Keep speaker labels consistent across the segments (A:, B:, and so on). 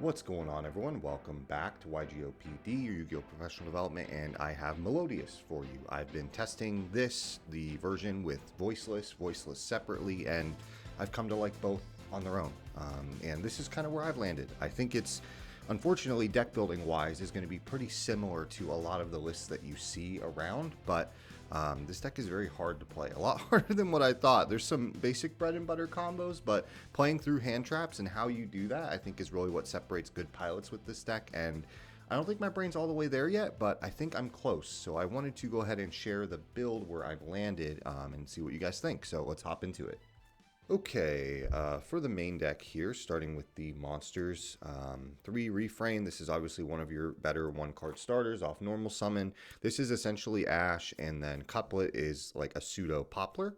A: What's going on, everyone? Welcome back to YGOPD, your Yu-Gi-Oh! Professional Development, and I have Melodious for you. I've been testing the version with voiceless separately, and I've come to like both on their own. And this is kind of where I've landed. I think it's, unfortunately, deck building wise, is going to be pretty similar to a lot of the lists that you see around, but this deck is very hard to play, a lot harder than what I thought. There's some basic bread and butter combos, but playing through hand traps and how you do that, I think is really what separates good pilots with this deck. And I don't think my brain's all the way there yet, but I think I'm close. So I wanted to go ahead and share the build where I've landed and see what you guys think. So let's hop into it. Okay, for the main deck here, starting with the monsters, 3 Refrain. This is obviously one of your better 1-card starters off normal summon. This is essentially Ash, and then Couplet is like a pseudo Poplar.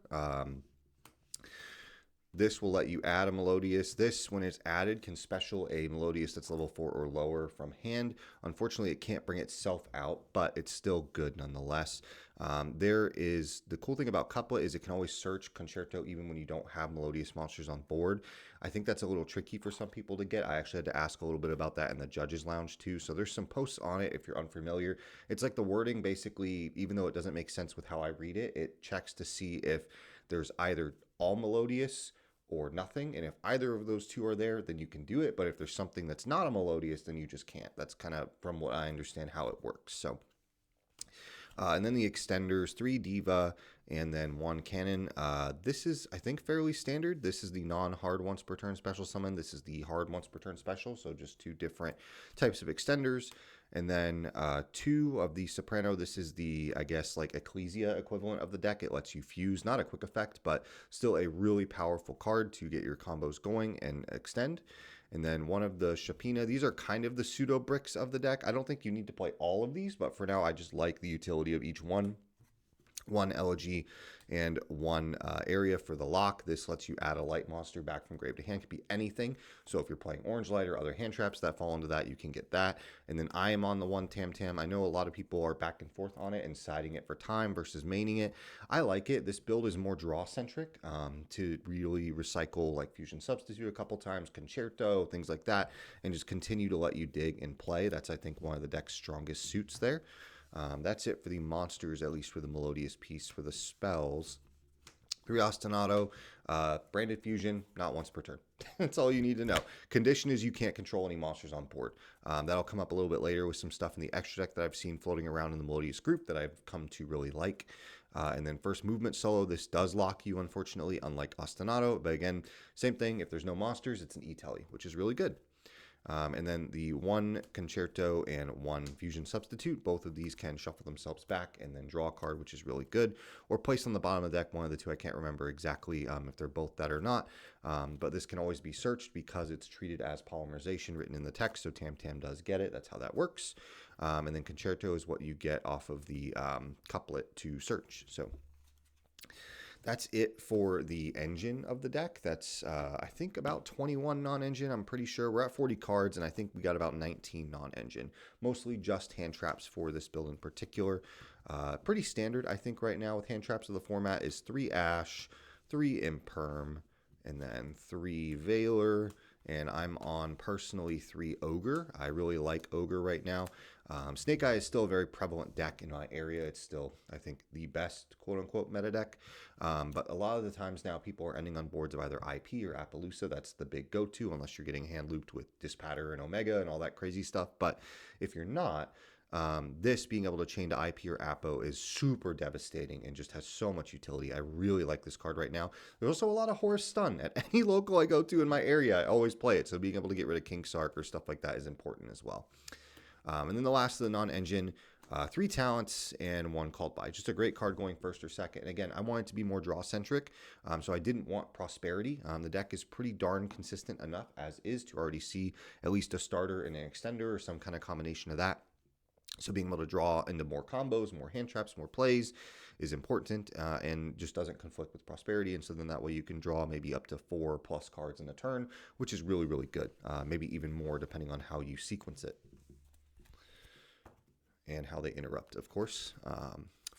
A: This will let you add a Melodious. This, when it's added, can special a Melodious that's level 4 or lower from hand. Unfortunately, it can't bring itself out, but it's still good nonetheless. The cool thing about Couplet is it can always search Concerto even when you don't have Melodious monsters on board. I think that's a little tricky for some people to get. I actually had to ask a little bit about that in the Judges Lounge too. So there's some posts on it if you're unfamiliar. It's like the wording basically, even though it doesn't make sense with how I read it, it checks to see if there's either all Melodious or nothing, and if either of those two are there, then you can do it. But if there's something that's not a Melodious, then you just can't. That's kind of, from what I understand, how it works. So and then the extenders, 3 Diva, and then 1 Cannon. This is, I think, fairly standard. This is the non-hard once per turn special summon. This is the hard once per turn special, so just 2 different types of extenders. And then 2 of the Soprano. This is the, I guess, like Ecclesia equivalent of the deck. It lets you fuse, not a quick effect, but still a really powerful card to get your combos going and extend. And then 1 of the Shapina. These are kind of the pseudo bricks of the deck. I don't think you need to play all of these, but for now, I just like the utility of each one. 1 Elegy and 1 area for the lock. This lets you add a light monster back from grave to hand. Could be anything. So if you're playing Orange Light or other hand traps that fall into that, you can get that. And then I am on the 1 Tam Tam. I know a lot of people are back and forth on it and siding it for time versus maining it. I like it. This build is more draw centric to really recycle like Fusion Substitute a couple times, Concerto, things like that, and just continue to let you dig and play. That's, I think, one of the deck's strongest suits there. That's it for the monsters, at least for the Melodious piece. For the spells, 3 Ostinato, Branded Fusion, not once per turn. That's all you need to know. Condition is you can't control any monsters on board. That'll come up a little bit later with some stuff in the extra deck that I've seen floating around in the Melodious group that I've come to really like. And then first movement solo, this does lock you, unfortunately, unlike Ostinato. But again, same thing. If there's no monsters, it's an E-Telly, which is really good. And then the 1 Concerto and 1 Fusion Substitute, both of these can shuffle themselves back and then draw a card, which is really good, or place on the bottom of the deck, one of the two. I can't remember exactly if they're both that or not, but this can always be searched because it's treated as polymerization written in the text, so Tam Tam does get it. That's how that works. And then Concerto is what you get off of the couplet to search. So that's it for the engine of the deck. That's, I think, about 21 non-engine. I'm pretty sure we're at 40 cards, and I think we got about 19 non-engine. Mostly just hand traps for this build in particular. Pretty standard, I think, right now with hand traps of the format is 3 Ash, 3 Imperm, and then 3 Veiler. And I'm on, personally, 3 Ogre. I really like Ogre right now. Snake Eye is still a very prevalent deck in my area. It's still, I think, the best quote-unquote meta deck. But a lot of the times now, people are ending on boards of either IP or Appaloosa. That's the big go-to, unless you're getting hand-looped with Dispatter and Omega and all that crazy stuff. But if you're not, this being able to chain to IP or Appo is super devastating and just has so much utility. I really like this card right now. There's also a lot of Horus Stun. At any local I go to in my area, I always play it. So being able to get rid of King Sark or stuff like that is important as well. And then the last of the non-engine, 3 talents and 1 called by. Just a great card going first or second. And again, I want it to be more draw-centric, so I didn't want prosperity. The deck is pretty darn consistent enough as is to already see at least a starter and an extender or some kind of combination of that. So being able to draw into more combos, more hand traps, more plays is important and just doesn't conflict with prosperity. And so then that way you can draw maybe up to 4+ cards in a turn, which is really, really good. Maybe even more depending on how you sequence it and how they interrupt, of course.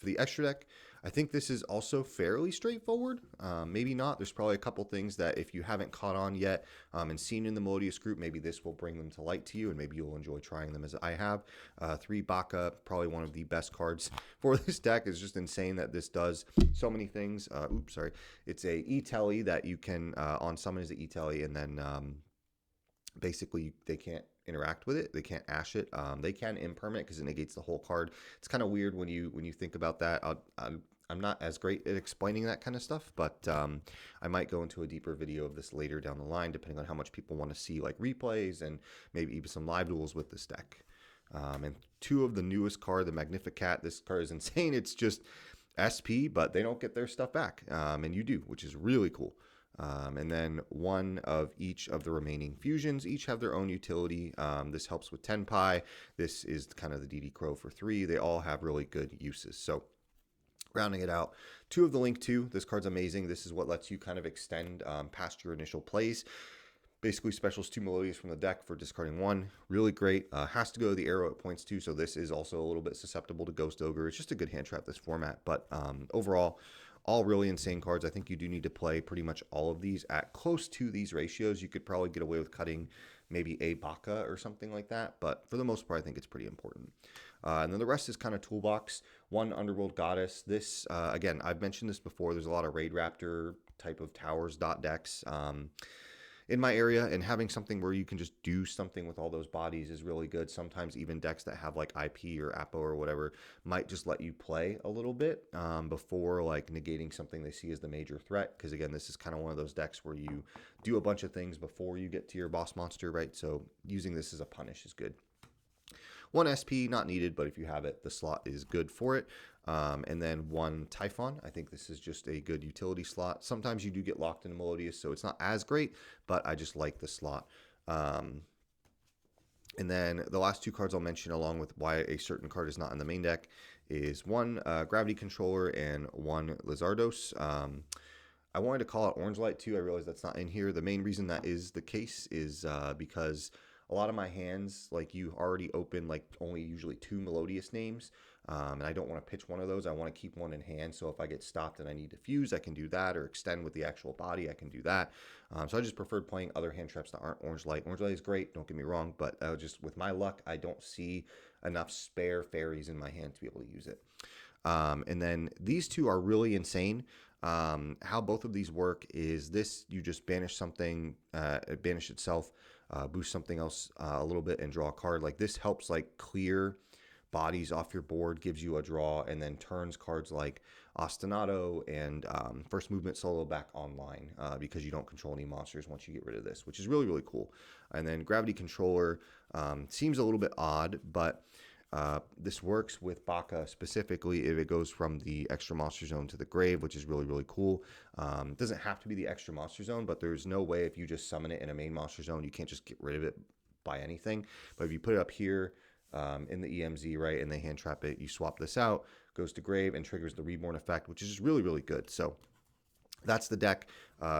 A: For the extra deck, I think this is also fairly straightforward. Maybe not. There's probably a couple things that if you haven't caught on yet and seen in the Melodious group, maybe this will bring them to light to you, and maybe you'll enjoy trying them as I have. 3 Baka, probably one of the best cards for this deck. It's just insane that this does so many things. Oops, sorry. It's a E-Telly that you can, on summon is an E-Telly, and then basically they can't interact with it. They can't ash it. They can impermanent because it negates the whole card. It's kind of weird when you think about that. I'm not as great at explaining that kind of stuff, but I might go into a deeper video of this later down the line, depending on how much people want to see like replays and maybe even some live duels with this deck. And 2 of the newest card, the Magnificat. This card is insane. It's just SP, but they don't get their stuff back, and you do, which is really cool. And then 1 of each of the remaining fusions, each have their own utility. This helps with Tenpai. This is kind of the DD Crow for 3. They all have really good uses. So rounding it out, 2 of the Link 2. This card's amazing. This is what lets you kind of extend past your initial plays. Basically specials 2 Melodious from the deck for discarding 1. Really great. Has to go the arrow at points too, so this is also a little bit susceptible to Ghost Ogre. It's just a good hand trap, this format. But overall, all really insane cards. I think you do need to play pretty much all of these at close to these ratios. You could probably get away with cutting maybe a Baka or something like that, but for the most part, I think it's pretty important. And then the rest is kind of toolbox. 1 Underworld Goddess. This, again, I've mentioned this before. There's a lot of Raid Raptor type of towers dot decks in my area, and having something where you can just do something with all those bodies is really good. Sometimes even decks that have like IP or Apo or whatever might just let you play a little bit before like negating something they see as the major threat, because again, this is kind of one of those decks where you do a bunch of things before you get to your boss monster, right? So using this as a punish is good. 1 SP, not needed, but if you have it, the slot is good for it. And then 1 Typhon. I think this is just a good utility slot. Sometimes you do get locked into Melodious, so it's not as great, but I just like the slot. And then the last 2 cards I'll mention along with why a certain card is not in the main deck is 1 Gravity Controller and 1 Lizardos. I wanted to call it Orange Light too. I realize that's not in here. The main reason that is the case is because a lot of my hands, like you already open like only usually 2 Melodious names, and I don't want to pitch one of those. I want to keep one in hand, so if I get stopped and I need to fuse, I can do that, or extend with the actual body, I can do that. So I just preferred playing other hand traps that aren't Orange Light. Orange Light is great, don't get me wrong, but just with my luck, I don't see enough spare fairies in my hand to be able to use it. And then these 2 are really insane. How both of these work is this: you just banish something, banish itself, boost something else a little bit, and draw a card. Like this helps like clear bodies off your board, gives you a draw, and then turns cards like Ostinato and First Movement Solo back online because you don't control any monsters once you get rid of this, which is really, really cool. And then Gravity Controller seems a little bit odd, but this works with Baka specifically if it goes from the extra monster zone to the grave, which is really, really cool. It doesn't have to be the extra monster zone, but there's no way if you just summon it in a main monster zone, you can't just get rid of it by anything. But if you put it up here in the EMZ, right, and they hand trap it, you swap this out, goes to grave, and triggers the Reborn effect, which is just really, really good. So that's the deck.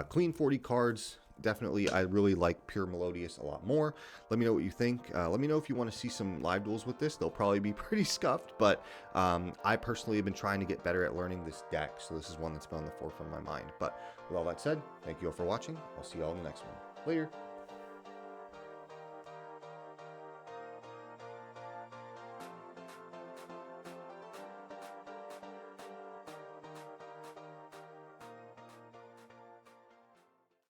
A: Clean 40 cards. Definitely, I really like Pure Melodious a lot more. Let me know what you think. Let me know if you want to see some live duels with this. They'll probably be pretty scuffed, but I personally have been trying to get better at learning this deck, so this is one that's been on the forefront of my mind. But with all that said, thank you all for watching. I'll see you all in the next one. Later.